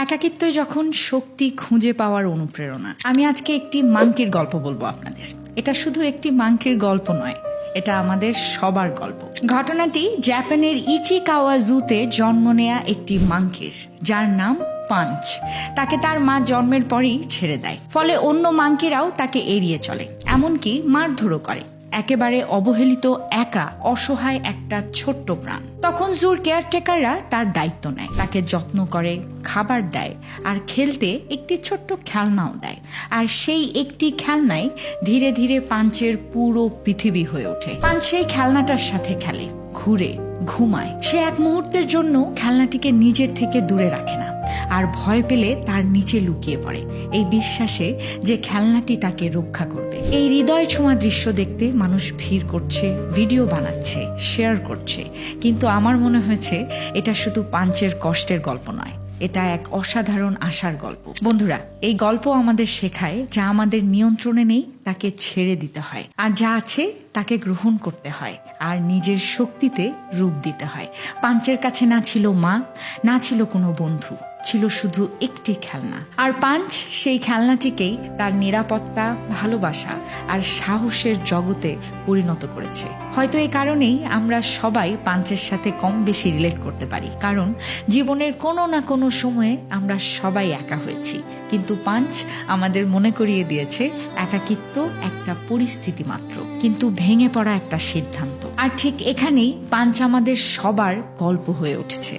একাকিত্বই যখন শক্তি খুঁজে পাওয়ার অনুপ্রেরণা। আমি আজকে একটি মাংকির গল্প বলবো আপনাদের। এটা শুধু একটি মাংকির গল্প নয়, এটা আমাদের সবার গল্প। ঘটনাটি জাপানের ইচিকাওয়া জুতে জন্ম নেয়া একটি মাংকির, যার নাম পাঞ্চ। তাকে তার মা জন্মের পরই ছেড়ে দেয়, ফলে অন্য মাংকিরাও তাকে এড়িয়ে চলে, এমনকি মারধরও করে। একেবারে অবহেলিত, একা, অসহায় একটা ছোট্ট প্রাণ। তখন জুর কেয়ারটেকাররা তার দায়িত্ব নেয়, তাকে যত্ন করে, খাবার দেয়, আর খেলতে একটি ছোট্ট খেলনাও দেয়। আর সেই একটি খেলনাই ধীরে ধীরে পাঞ্চের পুরো পৃথিবী হয়ে ওঠে। পাঞ্চ সেই খেলনাটার সাথে খেলে, ঘুরে, ঘুমায়। সে এক মুহূর্তের জন্য খেলনাটিকে নিজের থেকে দূরে রাখে না, আর ভয় পেলে তার নিচে লুকিয়ে পড়ে, এই বিশ্বাসে যে খেলনাটি তাকে রক্ষা করবে। এই হৃদয় ছোঁয়া দৃশ্য দেখতে মানুষ ভিড় করছে, ভিডিও বানাচ্ছে, শেয়ার করছে। কিন্তু আমার মনে হয়েছে এটা শুধু পাঞ্চের কষ্টের গল্প নয়, এটা এক অসাধারণ আশার গল্প। বন্ধুরা, এই গল্প আমাদের শেখায় যা আমাদের নিয়ন্ত্রণে নেই তাকে ছেড়ে দিতে হয়, আর যা আছে তাকে গ্রহণ করতে হয়, আর নিজের শক্তিতে রূপ দিতে হয়। পাঞ্চের কাছে না ছিল মা, না ছিল কোনো বন্ধু, ছিল শুধু একটি খেলনা। আর পাঞ্চ সেই খেলনাটিকেই তার নিরাপত্তা, ভালোবাসা আর সাহসের জগতে পরিণত করেছে। হয়তো এই কারণেই আমরা সবাই পাঞ্চের সাথে কম বেশি রিলেট করতে পারি, কারণ জীবনের কোনো না কোনো সময়ে আমরা সবাই একা হয়েছি। কিন্তু পাঞ্চ আমাদের মনে করিয়ে দিয়েছে একাকিত্ব একটা পরিস্থিতি মাত্র, কিন্তু ভেঙে পড়া একটা সিদ্ধান্ত। আর ঠিক এখানেই পাঞ্চ আমাদের সবার গল্প হয়ে উঠছে।